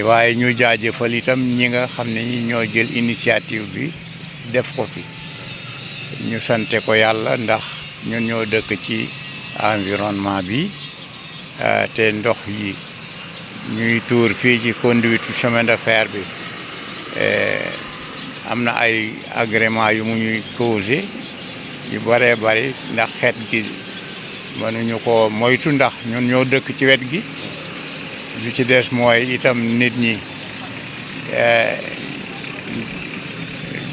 waaye ñu jaajëfal itam ñi nga xam ne ñi ñoo jël initiative bi def ko fi ñu sante ko yàlla ndax ñun ñoo dëkk ci environnement bi te ndox yi ñuy tuur fii ci conduite chemin de fer bi am na ay agrément yu mu ñuy causé yu bëree bëri ndax xeet gi mënuñu ko moytu ndax ñun ñoo dëkk ci wet gi li ci des mooy itam nit ñi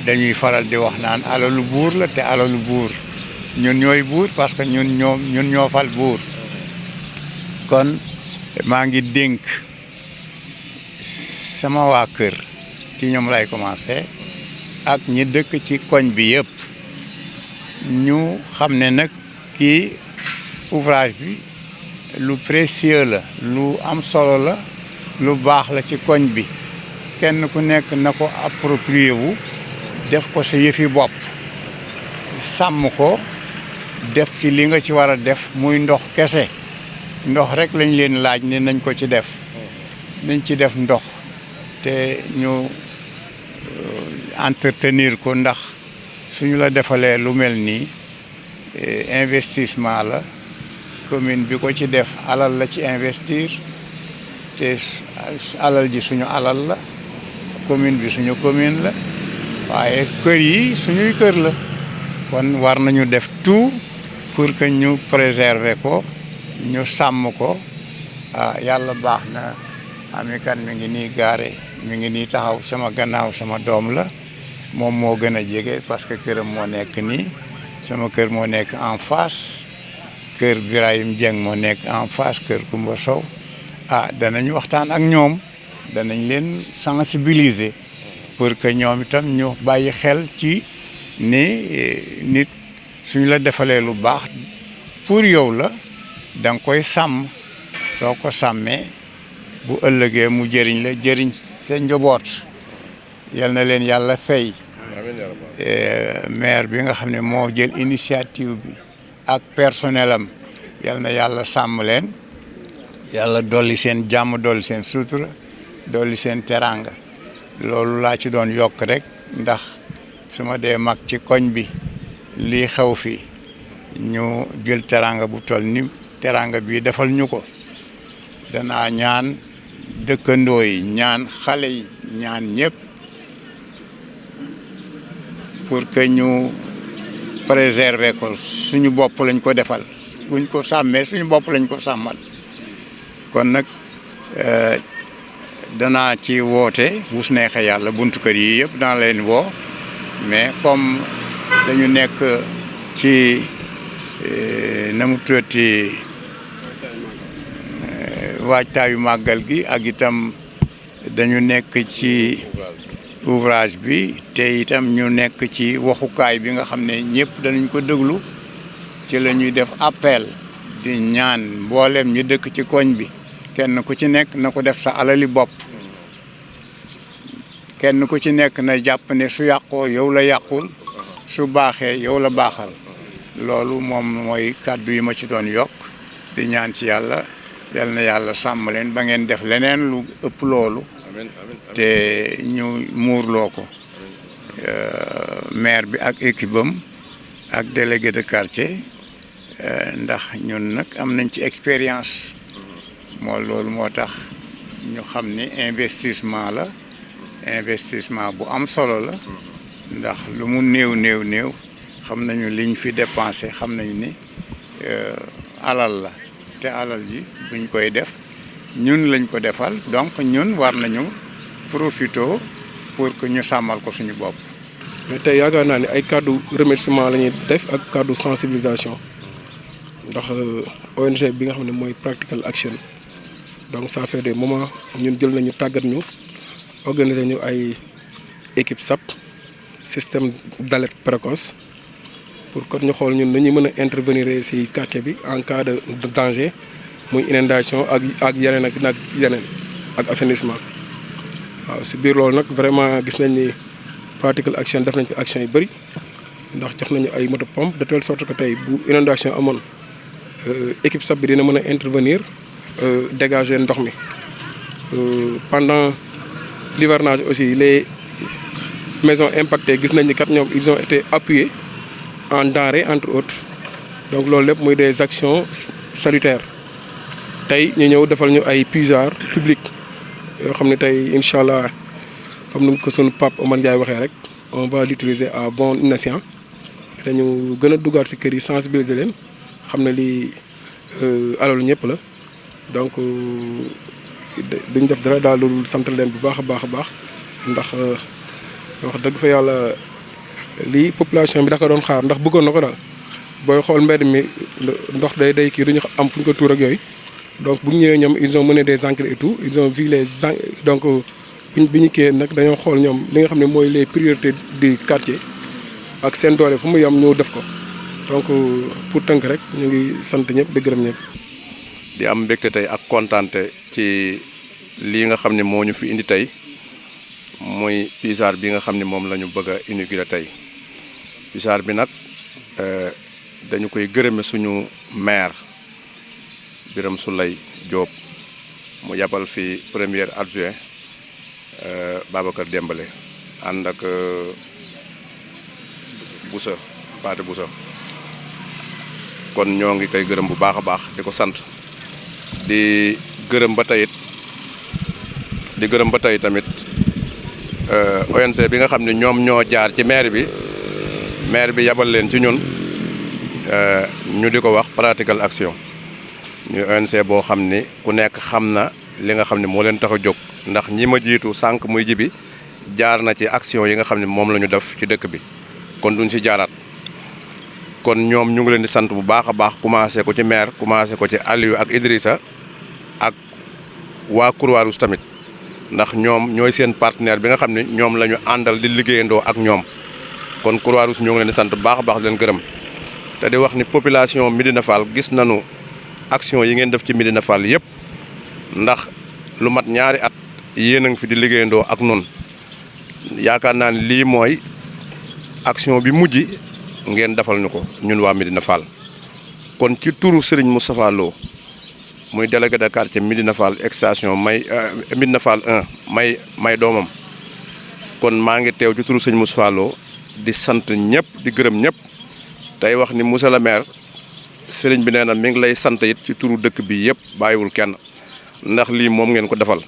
dañuy faral di wax naan alalu buur la te alalu buur ñun ñooy buur parce que ñun ñoo fal buur kon maa ngi dénk sama waa kër ci ñoom lay commencé ak ñi dëkk ci koñ bi yëpp ñu xam ne nag kii ouvrage bi lu précieux la lu am solo la lu baax la ci koñ bi kenn ku nekk na ko approprié wu def ko sa yëfi bopp sàmm ko def ci li nga ci war a def muy ndox kese ndox rek lañ leen laaj ne nañ ko ci def nañ ci def ndox te ñu entretenir ko ndax suñu la defalee lu mel nii investissement la commune bi ko ci def alal la ci investir te alal ji suñu alal la commune bi suñu commune la waaye kër yi suñuy kër la kon war nañu def tout pour que ñu préserver ko ñu sàmm ko yàlla baax na Ami Kane mi ngi nii gaare mi ngi nii taxaw sama gannaaw sama doom la moom moo gën a jege parce que këram moo nekk nii sama kër moo nekk en face kër Birahim Dieng moo nekk en face kër Kumba Sow danañ waxtaan ak ñoom danañ leen sensibiliser pour que ñoom itam ñu bàyyi xel ci ni nit suñ la defalee lu baax pour yow la da nga koy sàmm soo ko sàmmee bu ëllëgee mu jëriñ la jëriñ sa njaboot yal na leen yàlla fay maire bi nga xam ne moo jël initiative bi ak personnel am yal na yàlla sàmm leen yàlla dolli seen jàmm dolli seen sutura dolli seen teranga loolu laa ci doon yokk rek ndax su ma dee mag ci koñ bi lii xew fi ñu jël teranga bu toll ni teranga bi defal ñu ko danaa ñaan dëkkandoo yi ñaan xale yi ñaan ñëpp pour que ñu préserver ko suñu bopp lañ ko defal buñ ko sàmmee suñu bopp lañ ko sàmmal kon nag danaa ci woote bu su neexee yàlla buntu kër yi yëpp dana leen woo mais comme dañu nekk ci na mu tuddati waajtaayu màggal gi ak itam dañu nekk ci ouvrage bi te itam ñu nekk ci waxukaay bi nga xam ne ñëpp danañ ko déglu ci la ñuy def appel di ñaan mboolem ñu dëkk ci koñ bi kenn ku ci nekk na ko def sa alali bopp kenn ku ci nekk na jàpp ne su yàqoo yow la yàqul su baaxee yow la baaxal loolu moom mooy kàddu yi ma ci doon yokk di ñaan ci yàlla yal na yàlla sàmm leen ba ngeen def leneen lu ëpp loolu te ñu muurloo ko maire bi ak équipe am ak délégué de quartier ndax ñun nag am nañ ci expérience loolu moo tax ñu xam ni investissement la investissement bu am solo la ndax lu mu néew xam nañu liñ fi dépensé xam nañu ni alal la te alal ji buñ koy def ñun lañ ko defal donc ñun war nañu profito pour que ñu sàmmal ko suñu bopp. mais tey yaakaar naa ne ay kàddu remerciement la ñuy def ak kàddu sensibilisation ndax ONG bi nga xam ne mooy Practical Action donc ça fait des moments ñun jël nañu tàggat ñu organiser ñu ay équipe SAP système d'alerte précoce pour que ñu xool ñun nañu mën a intervenir ci quartier bi en cas de danger muy inondation ak yeneen ak yeneen ak assainissement waaw ci biir loolu nag vraiment gis nañ ni Practical Action def nañ fi action yu bëri ndax jox nañu ay moto pompe de telle sorte que tey bu inondation amoon équipe SAP bi dina mën a intervenir dégager ndox mi pendant l'hivernage aussi les maisons impactées gis nañ ni kat ñoom ils ont été appuyés en denrées entre autres donc loolu lépp muy des actions salutaires tey ñu ñëw defal ñu ay puisards publics yoo xam ne tey incha allah comme ni ko sunu Pape Omar Ndiaye waxee rek on va l'utiliser à bon escient dañu gën a duggaat ci kër yi sensibiliser leen xam ne lii alalu ñëpp la donc duñ def dara daal loolu sant leen bu baax a baax a baax ndax wax dëgg fa yàlla lii population bi da ko doon xaar ndax bëggoon na ko daal booy xool mbedd mi ndox day kii duñu am fu ñu ko tuur ak yooyu donc bu ñu ñëwee ñoom ils ont mené des enquêtes et tout ils ont vu les donc bi ñu kii nag dañoo xool ñoom li nga xam ne mooy les priorités du quartier ak seen doole fu mu yam ñëw def ko donc pour tënk rek ñu ngi sant ñëpp di gërëm ñëpp. di am mbégte tey ak kontaante ci lii nga xam ne moo ñu fi indi tey muy puisard bi nga xam ne moom la ñu bëgg a inaugurer tey puisard bi nag dañu koy gërëme suñu maire Birame Souleye Diop mu yabal fi premier adjoint Babacar Dembélé ànd ak Boussa Paate Boussa kon ñoo ngi koy gërëm bu baax a baax di ko sant di gërëm ba tey tamit ONG bi nga xam ne ñoom ñoo jaar ci maire bi yabal leen ci ñun ñu di ko wax Practical Action ñu ONG boo xam ni ku nekk xam na li nga xam ne moo leen tax a jóg ndax ñi ma jiitu sànq muy jibi jaar na ci action yi nga xam ne moom la ñu def ci dëkk bi kon duñ si jaaraat kon ñoom ñu ngi leen di sant bu baax a baax commencé ko ci maire commencé ko ci Aliou ak Idrissa ak waa Croix-Rouge tamit ndax ñoom ñooy seen partenaire bi nga xam ne ñoom la ñu àndal di liggéeyandoo ak ñoom kon Croix-Rouge ñoo ngi leen di sant bu baax a baax di leen gërëm te di wax ni population Médina Fall gis nañu action yi ngeen def ci Médina Fall yëpp ndax lu mat ñaari at yéen a ngi fi di liggéeyandoo ak noonu yaakaar naa ne lii mooy action bi mujj ngeen defal ñu ko ñun waa Médina Fall kon ci turu Serigne Moustapha Lo muy délégué de quartier Médina Fall extension Médina Fall 1 may doomam kon maa ngi teew ci turu Serigne Moustapha Lo di sant ñëpp di gërëm ñëpp tey wax ni monsieur le maire Serigne bi nee na mi ngi lay sant it ci turu dëkk bi yëpp bàyyiwul kenn ndax lii moom ngeen ko defal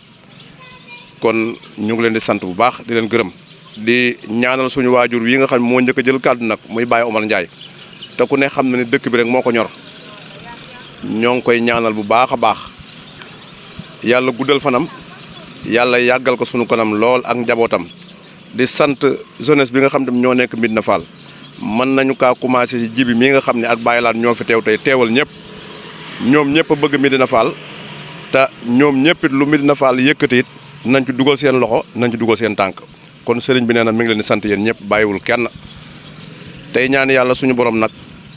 kon ñu ngi leen di sant bu baax di leen gërëm di ñaanal suñu waajur yi nga xam ne moo njëkk a jël kàddu nag muy Baye Omar Ndiaye te ku ne xam na ne dëkk bi rek moo ko ñor ñoo ngi koy ñaanal bu baax a baax yàlla guddal fanam yàlla yàggal ko suñu kanam lool ak njabootam di sant jeunesse bi nga xam ne ñoo nekk Médina Fall mën nañu kaa commencé ci jibi mi nga xam ne ak Baye Laat ñoo fi teew tey teewal ñëpp ñoom ñëpp a bëgg Médina Fall te ñoom ñëpp it lu Médina Fall yëkkati it nañ ci dugal seen loxo nañ ci dugal seen tànk kon sëriñ bi nee na mi ngi leen di sant yéen ñëpp bàyyiwul kenn tey ñaan yàlla suñu borom nag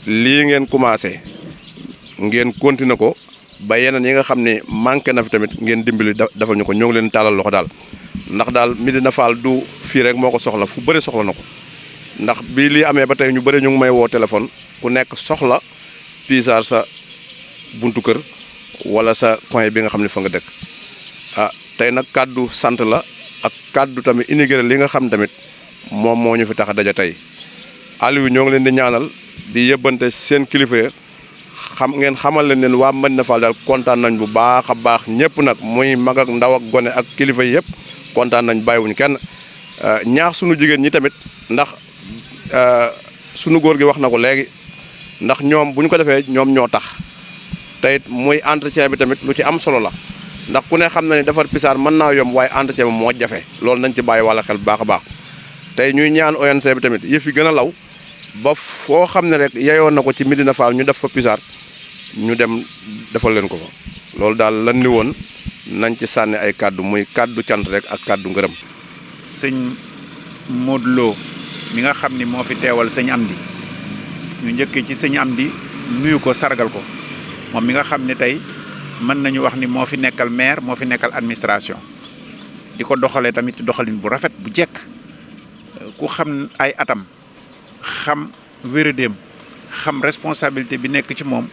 lii ngeen commencé ngeen continuer ko ba yeneen yi nga xam ne manqué na fi tamit ngeen dimbali defal ñu ko ñoo ngi leen taalal loxo daal ndax daal Médina Fall du fii rek moo ko soxla fu bëri soxla na ko ndax bii lii amee ba tey ñu bëri ñu ngi may woo téléphone ku nekk soxla puisard sa buntu kër wala sa coin bi nga xam ne fa nga dëkk tey nag kàddu sant la ak kàddu tamit inauguré li nga xam tamit moom moo ñu fi tax a daja tey Aliou ñoo ngi leen di ñaanal di yëbbante seen kilifa ngeen xamal leen waa Médina Fall daal kontaan nañ bu baax a baax ñëpp nag muy mag ak ndaw ak gone ak kilifa yi yëpp kontaan nañ bàyyiwuñ kenn ñaax sunu jigéen ñi tamit ndax sunu góor gi wax na ko léegi ndax ñoom bu ñu ko defee ñoom ñoo tax te it muy entretien bi tamit lu ci am solo la ndax ku ne xam na ne defar puisard mën naa yomb waaye entretien bi moo jafe loolu nañ ci bàyyi wàlla xel bu baax a baax tey ñuy ñaan ONG bi tamit yëf yi gën a law ba foo xam ne rek yeyoon na ko ci Médina Fall ñu def fa puisard ñu dem defal leen ko fa loolu daal lan ni woon nañ ci sànni ay kàddu muy kàddu cant rek ak kàddu ngërëm. sëñ Modou Lo mi nga xam ni moo fi teewal sëñ Amdi ñu njëkkee ci sëñ Amdi nuyu ko sargal ko moom mi nga xam ne tey mën nañu wax ni moo fi nekkal maire moo fi nekkal administration di ko doxalee tamit doxalin bu rafet bu jekk ku xam ay atam xam wéradéem xam responsabilité bi nekk ci moom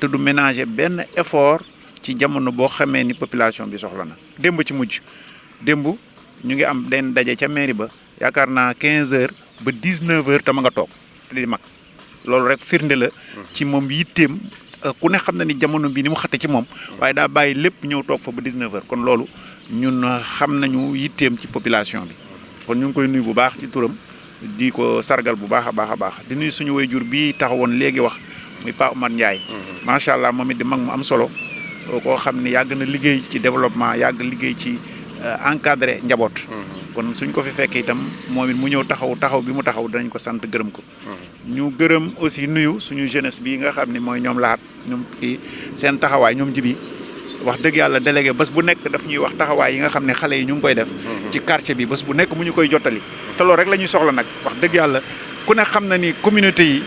te du ménager benn effort ci jamono boo xamee ni population bi soxla na démb ci mujj démb ñu ngi am den daje ca mairie ba yaakaar naa 15h ba 19h te ma nga toog di mag loolu rek firnde la ci moom yitteem ku ne xam na ni jamono bi ni mu xate ci moom waaye daa bàyyi lépp ñëw toog fa ba 19h kon loolu ñun xam nañu yitteem ci population bi kon ñu ngi koy nuyu bu baax ci turam di ko sargal bu baax a baax a baax di nuyu suñu waajur bi taxawoon léegi wax muy Pa Oumar Ndiaye macha allah moom it di mag mu am solo koo xam ne yàgg na liggéey ci développement yàgg liggéey ci encadré njaboot kon suñ ko fi fekkee itam moom it mu ñëw taxaw bi mu taxaw danañ ko sant gërëm ko ñu gërëm aussi nuyu suñu jeunesse bi nga xam ne mooy ñoom laat ñoom kii seen taxawaay ñoom jibi wax dëgg yàlla délégué bés bu nekk daf ñuy wax taxawaay yi nga xam ne xale yi ñu ngi koy def ci quartier bi bés bu nekk mu ñu koy jottali te loolu rek la ñuy soxla nag wax dëgg yàlla ku ne xam na ni communauté yi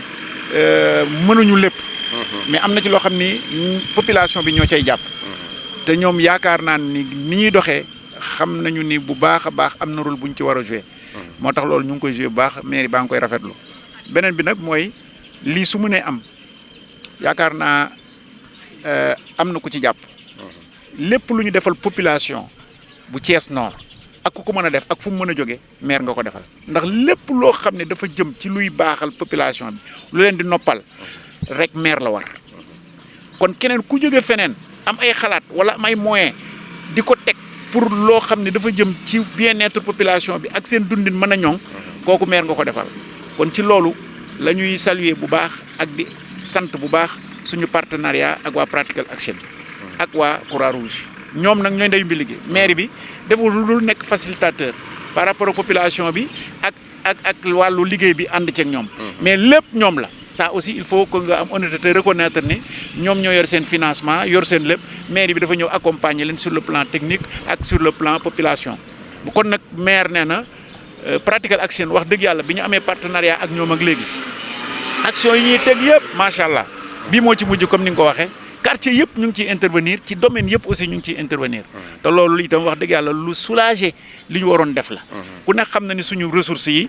mënuñu lépp mais am na ci loo xam ni population bi ñoo cay jàpp te ñoom yaakaar naa ni ñuy doxee xam nañu ni bu baax a baax am na rôle bu ñu ci war a joué moo tax loolu ñu ngi koy joué bu baax mairie baa ngi koy rafetlu beneen bi nag mooy lii su mënee am yaakaar naa am na ku ci jàpp lépp lu ñu defal population bu Thiès Nord ak ku ko mën a def ak fu mu mën a jóge maire nga ko defal ndax lépp loo xam ne dafa jëm ci luy baaxal population bi lu leen di noppal rek maire la war kon keneen ku jóge feneen am ay xalaat wala am ay moyen di ko teg pour loo xam ne dafa jëm ci bien-être population bi ak seen dundin mën a ñoŋ kooku maire nga ko defal kon ci loolu la ñuy saluer bu baax ak di sant bu baax suñu partenariat ak waa Practical Action ak waa Croix-Rouge ñoom nag ñooy ndeyu mbi liggéey maire bi deful lu dul nekk facilitateur par rapport aux population bi ak wàllu liggéey bi ànd ceeg ñoom mais lépp ñoom la ça aussi il faut que nga am honnêteté reconnaître ni ñoom ñoo yor seen financement yor seen lépp maire bi dafa ñëw accompagner leen sur le plan technique ak sur le plan population bu kon nag maire nee na Practical Action wax dëgg yàlla bi ñu amee partenariat ak ñoom ak léegi action yi ñuy teg yëpp macha allah bii moo ci mujj comme ni nga ko waxee quartier yëpp ñu ngi ciy intervenir ci domaine yëpp aussi ñu ngi ciy intervenir te loolu itam wax dëgg yàlla lu soulager li ñu waroon def la ku ne xam na ni suñu ressources yi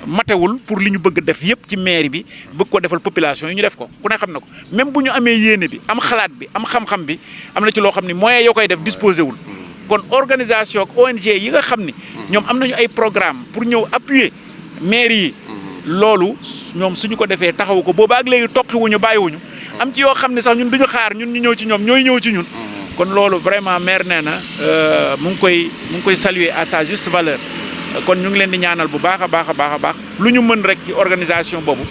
matewul pour li ñu bëgg def yëpp ci mairie bi bëgg ko defal population yi ñu def ko ku ne xam na ko même bu ñu amee yéene bi am xalaat bi am xam-xam bi am na ci loo xam ni moyens yoo koy def disposé wul kon organisation ak ONG yi nga xam ni ñoom am nañu ay programme pour ñëw appuyer mairie yi loolu ñoom suñu ko defee taxawu ko booba ak léegi toqiwuñu bàyyiwuñu am ci yoo xam ne sax ñun duñu xaar ñun ñu ñëw ci ñoom ñooy ñëw ci ñun kon loolu vraiment maire nee na mu ngi koy saluer à sa juste valeur kon ñu ngi leen di ñaanal bu baax a baax a baax a baax lu ñu mën rek ci organisation boobu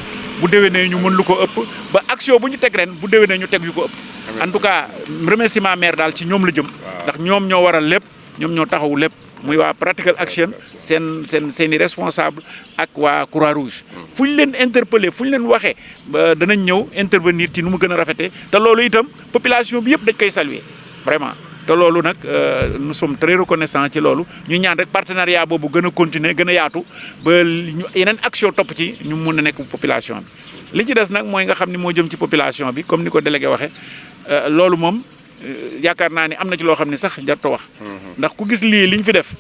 bu déwénee ñu mën lu ko ëpp ba action bu ñu teg ren bu déwénee ñu teg yu ko ëpp en tout cas remerciement maire daal ci ñoom la jëm ndax ñoom ñoo waral lépp ñoom ñoo taxawu lépp muy waa Practical Action seen i responsable ak waa Croix-Rouge fu ñu leen interpeller fu ñu leen waxee danañ ñëw intervenir ci nu mu gën a rafetee te loolu itam population bi yëpp dañ koy saluer vraiment te loolu nag nous sommes très reconnaissants ci loolu ñu ñaan rek partenariat boobu gën a continuer gën a yaatu ba yeneen action topp ci ñu mun a nekk population bi li ci des nag mooy nga xam ni moo jëm ci population bi comme ni ko délégué waxee loolu moom yaakaar naa ni am na ci loo xam ne sax jarto wax ndax ku gis lii li ñu fi def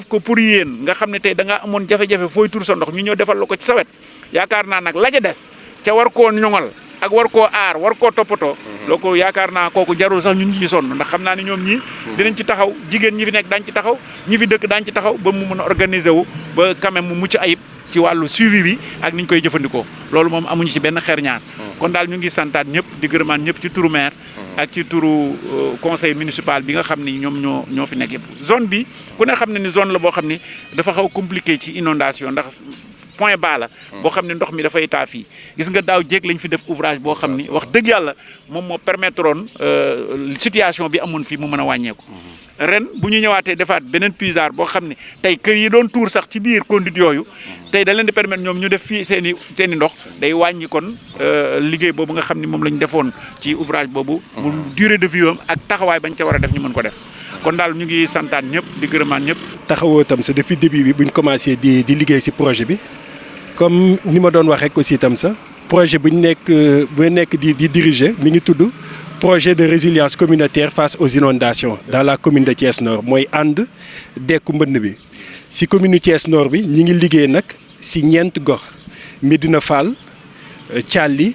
ko pour yéen nga xam ne tey da ngaa amoon jafe-jafe fooy tur sa ndox ñu ñëw defal la ko ci sa wet yaakaar naa nag la ca des ca war koo ñoŋal ak war koo aar war koo toppatoo loo ko yaakaar naa kooku jarul sax ñun ñu ci sonn ndax xam naa ne ñoom ñii dinañ ci taxaw jigéen ñi fi nekk daañ ci taxaw ñi fi dëkk daañ ci taxaw ba mu mën a organiser wu ba quand même mu mucc ayib ci wàllu suivi bi ak ni ñu koy jëfandikoo loolu moom amuñu ci benn xeer ñaar kon daal ñu ngi santaat ñëpp di gërëmaan ñëpp ci turu maire ak ci turu conseil municipal bi nga xam ni ñoom ñoo fi nekk yëpp zone bi ku ne xam ne ni zone la boo xam ni dafa xaw compliqué ci inondation ndax point bas la boo xam ne ndox mi dafay taa fii gis nga daaw jéeg lañ fi def ouvrage boo xam ni wax dëgg yàlla moom moo permettre woon situation bi amoon fii mu mën a wàññeeku ren bu ñu ñëwaatee defaat beneen puisard boo xam ne tey kër yi doon tuur sax ci biir conduite yooyu tey da leen di permettre ñoom ñu def fii seen i ndox day wàññi kon liggéey boobu nga xam ne moom la ñu defoon ci ouvrage boobu mu durée de vie am ak taxawaay bañ ca war a def ñu mën ko def kon daal ñu ngi santaan ñëpp di gërëmaan ñëpp. taxawoo tam sa depuis début bi bu ñu commencé di liggéey si projet bi comme ni ma doon wax rek aussi tam sa projet bu nekk di diriger mi ngi tudd projet de résilience communautaire face aux inondations dans la commune de Thiès Nord mooy ànd dekku mbënn bi si commune Thiès Nord bi ñi ngi liggéey nag si ñeent gox Médina Fall Thiali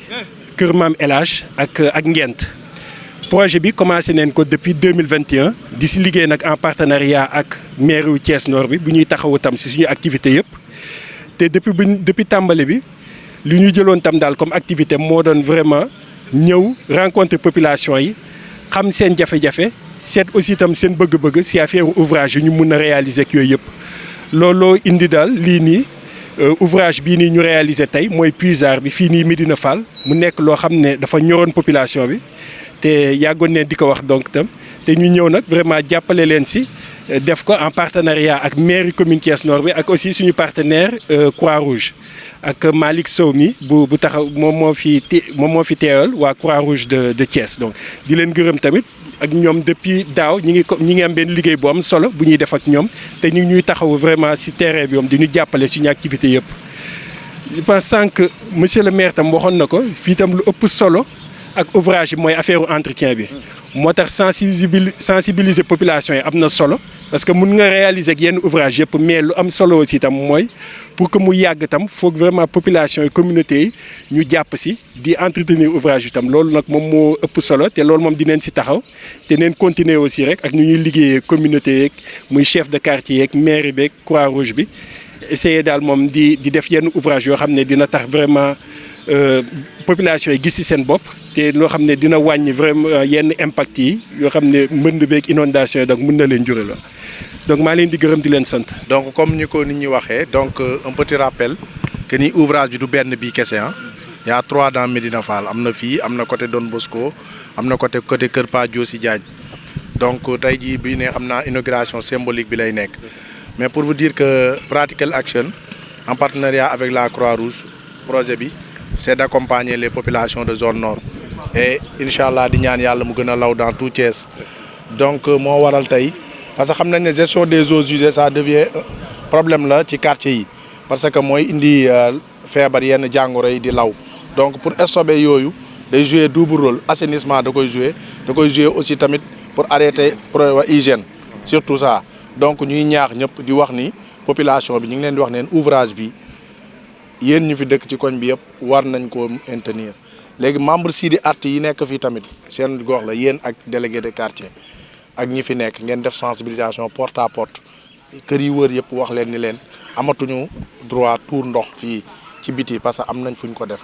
Kër Maam El Hadj ak Ngent projet bi commencé nañ ko depuis 2021 di si liggéey nag en partenariat ak mairie wu Thiès Nord bi bu ñuy taxawu tam si suñu activité yëpp te depuis tàmbali bi li ñu jëloon tam daal comme activité moo doon vraiment ñëw rencontrer population yi xam seen jafe-jafe seet aussi tam seen bëgg-bëgg si affaire ouvrage yu ñu mun a réaliser ak yooyu yëpp looloo indi daal lii nii ouvrage bii nii ñu réaliser tey mooy puisard bi fii nii Médina Fall mu nekk loo xam ne dafa ñoroon population bi te yàggoon ne di ko wax donc tam te ñu ñëw nag vraiment jàppale leen si def ko en partenariat ak mairie commune Thiès Nord bi ak aussi suñu partenaire Croix-Rouge ak Malick Sow mi bu taxaw moom moo fi teewal waa Croix-Rouge de Thiès donc di leen gërëm tamit ak ñoom depuis daaw ñi ngi am benn liggéey bu am solo bu ñuy def ak ñoom te ñu ñuy taxaw vraiment si terrain bi moom di ñu jàppale suñu activité yëpp. je pense que monsieur le maire tam waxoon na ko fii tam lu ëpp solo ak ouvrage bi mooy affaire entretien bi moo tax sensibiliser population yi am na solo parce que mun nga réaliser ak yenn ouvrage yëpp mais lu am solo aussi tam mooy pour que mu yàgg tam foog vraiment population yi communauté yi ñu jàpp si di entretenir ouvrage yi tam loolu nag moom moo ëpp solo te loolu moom dinañ si taxaw te neen continuer aussi rek ak ñu ñuy liggéeyee communauté yeeg muy chef de quartier yeeg mairie beeg Croix-Rouge bi essayer daal moom di def yenn ouvrage yoo xam ne dina tax vraiment population yi gis ci seen bopp te loo xam ne dina wàññi vraiment yenn impact yi yoo xam ne mbënd beeg inondation yi donc mën na leen jure la donc maa leen di gërëm di leen sant. donc comme ni ko nit ñi waxee donc un petit rappel que ni ouvrage bi du benn bii kese y a 3 dans Médina Fall am na fii am na côté Don Bosco am na côté Kër Pa Diossi Diagne donc tey jii bii ne xam naa inauguration symbolique bi lay nekk mais pour vous dire que Practical Action en partenariat avec la Croix-Rouge projet bi. C'est d'accompagner les populations de zone nord et inchallah di ñaan yàlla mu gën a law dans tout Thiès donc moo waral tey parce que xam nañ ne gestion des eaux usées ça devient problème la ci quartier yi parce que mooy indi feebar yenn jàngoro yi di law donc pour stopper yooyu day jouer double rôle assainissement da koy jouer aussi tamit pour arrêter problème hygiène surtout ça donc ñuy ñaax ñëpp di wax ni population bi ñu ngi leen di wax neen ouvrage bi yéen ñu fi dëkk ci koñ bi yëpp war nañ koo maintenir léegi membre si di art yi nekk fii tamit seen gox la yéen ak délégué de quartier ak ñi fi nekk ngeen def sensibilisation porte à porte kër yi wër yëpp wax leen ni leen amatuñu droit tuur ndox fii ci biti parce que am nañ fuñ ko def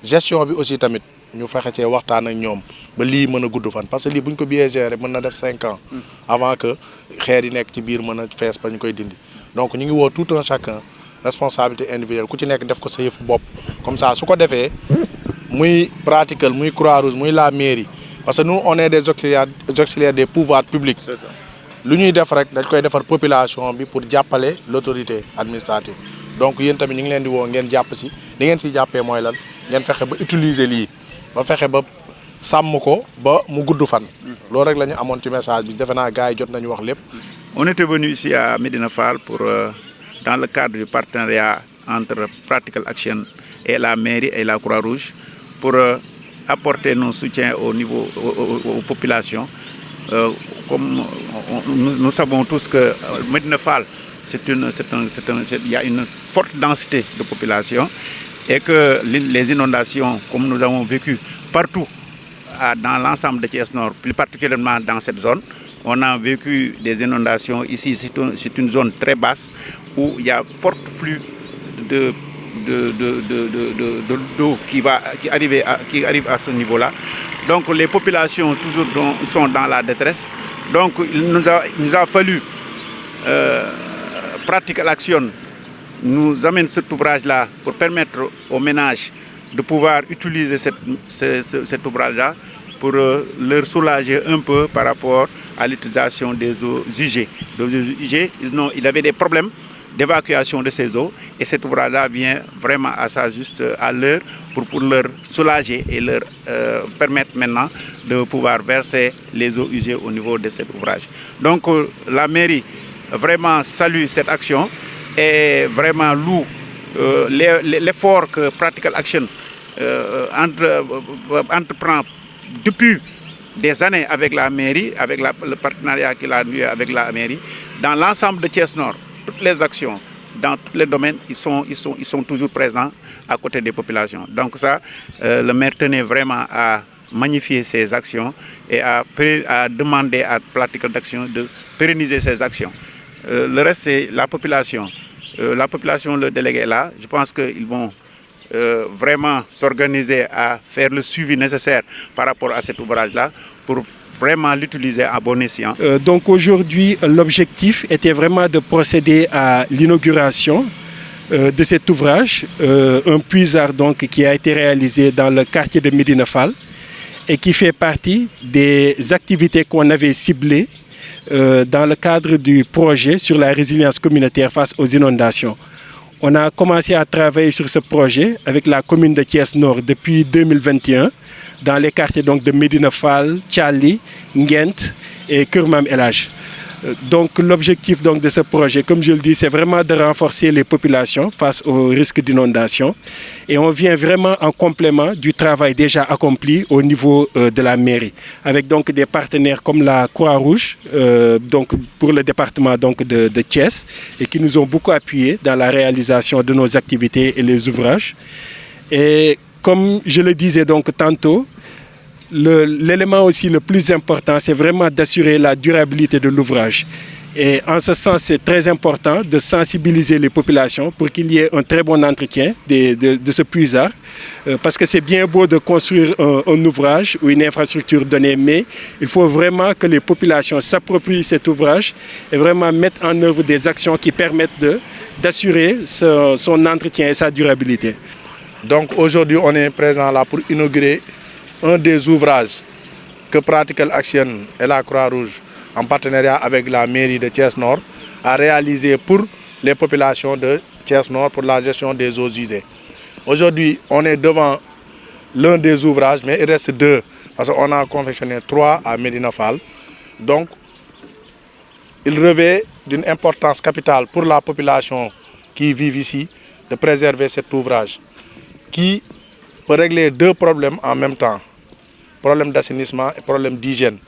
gestion bi aussi tamit ñu fexe cee waxtaan ak ñoom ba lii mën a gudd fan parce que lii buñ ko bien gérer mën na def 5 ans avant que xeer yi nekk ci biir mën a fees ba ñu koy dindi donc ñu ngi woo tout un chacun responsabilité individuelle ku ci nekk def ko sa yëfu bopp comme ça su ko defee muy Practical muy Croix-Rouge muy la mairie parce que nous on est des auxiliaires des pouvoirs publics lu ñuy def rek dañ koy defar population bi pour jàppale l'autorité administrative donc yéen tamit ñu ngi leen di woo ngeen jàpp si li ngeen si jàppee mooy lan ngeen fexe ba utiliser lii ba fexe ba sàmm ko ba mu gudd fan loolu rek la ñu amoon ci message bi defe naa gars yi jot nañu wax lépp. On était venu ici à Médina Fall pour dans le cadre du partenariat entre Practical Action et la mairie et la Croix-Rouge pour apporter nos soutiens au niveau aux populations. Comme nous savons tous que Médina Fall, il y a une forte densité de population et que les inondations, comme nous avons vécu partout dans l'ensemble de Thiès Nord, plus particulièrement dans cette zone, on a vécu des inondations. Ici, c'est une zone très basse où il y a fort flux d'eau qui arrive à ce niveau-là. Donc les populations toujours sont dans la détresse. Donc il nous a fallu Practical Action nous amène cet ouvrage-là pour permettre aux ménages de pouvoir utiliser cet ouvrage-là pour leur soulager un peu par rapport à l'utilisation des eaux usées. Ils avaient des problèmes d'évacuation de ces eaux et cet ouvrage-là vient vraiment à sa juste à l'heure pour leur soulager et leur permettre maintenant de pouvoir verser les eaux usées au niveau de cet ouvrage. Donc la mairie vraiment salue cette action et vraiment loue l'effort que Practical Action entreprend depuis des années avec la mairie, avec le partenariat qu'il a eu avec la mairie, dans l'ensemble de Thiès Nord. Toutes les actions, dans tous les domaines, ils sont toujours présents à côté des populations. Donc ça, le maire tenait vraiment à magnifier ces actions et à demander à Practical d'Action de pérenniser ces actions. Le reste, c'est la population. La population, le délégué est là. Je pense qu'ils vont vraiment s'organiser à faire le suivi nécessaire par rapport à cet ouvrage-là pour vraiment l'utiliser à bon escient. Donc aujourd'hui, l'objectif était vraiment de procéder à l'inauguration de cet ouvrage, un puisard donc qui a été réalisé dans le quartier de Médina Fall et qui fait partie des activités qu'on avait ciblées dans le cadre du projet sur la résilience communautaire face aux inondations. On a commencé à travailler sur ce projet avec la commune de Thiès-Nord depuis 2021 dans les quartiers donc de Médina Fall, Thiali, Nguent et Keur Mam El Hadj. Donc l'objectif donc de ce projet, comme je le dis, c'est vraiment de renforcer les populations face au risque d'inondation. Et on vient vraiment en complément du travail déjà accompli au niveau de la mairie, avec donc des partenaires comme la Croix-Rouge, donc pour le département donc de Thiès, et qui nous ont beaucoup appuyés dans la réalisation de nos activités et les ouvrages. Et comme je le disais donc tantôt, l'élément aussi le plus important, c'est vraiment d'assurer la durabilité de l'ouvrage. Et en ce sens, c'est très important de sensibiliser les populations pour qu'il y ait un très bon entretien de ce puisard. Parce que c'est bien beau de construire un ouvrage ou une infrastructure donnée, mais il faut vraiment que les populations s'approprient cet ouvrage et vraiment mettre en œuvre des actions qui permettent d'assurer son entretien et sa durabilité. Donc aujourd'hui, on est présent là pour inaugurer un des ouvrages que Practical Action et la Croix-Rouge, en partenariat avec la mairie de Thiès-Nord, a réalisé pour les populations de Thiès-Nord pour la gestion des eaux usées. Aujourd'hui, on est devant l'un des ouvrages, mais il reste deux, parce qu'on a confectionné 3 à Médina Fall. Donc, il revêt d'une importance capitale pour la population qui vit ici de préserver cet ouvrage, qui peut régler 2 problèmes en même temps. Problème d'assainissement et problème d'hygiène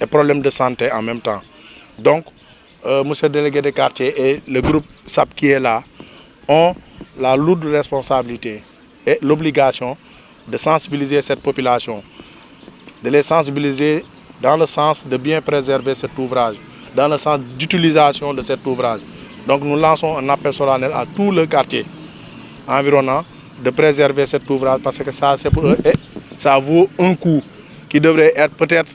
et problème de santé en même temps. Donc, monsieur le délégué de quartier et le groupe SAP qui est là ont la lourde responsabilité et l'obligation de sensibiliser cette population, de les sensibiliser dans le sens de bien préserver cet ouvrage, dans le sens d'utilisation de cet ouvrage. Donc nous lançons un appel solennel à tout le quartier environnant de préserver cet ouvrage parce que ça c'est pour eux et ça vaut un coût qui devrait être peut-être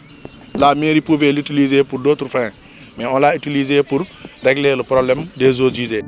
la mairie pouvait l'utiliser pour d'autres fins, mais on l'a utilisé pour régler le problème des eaux usées.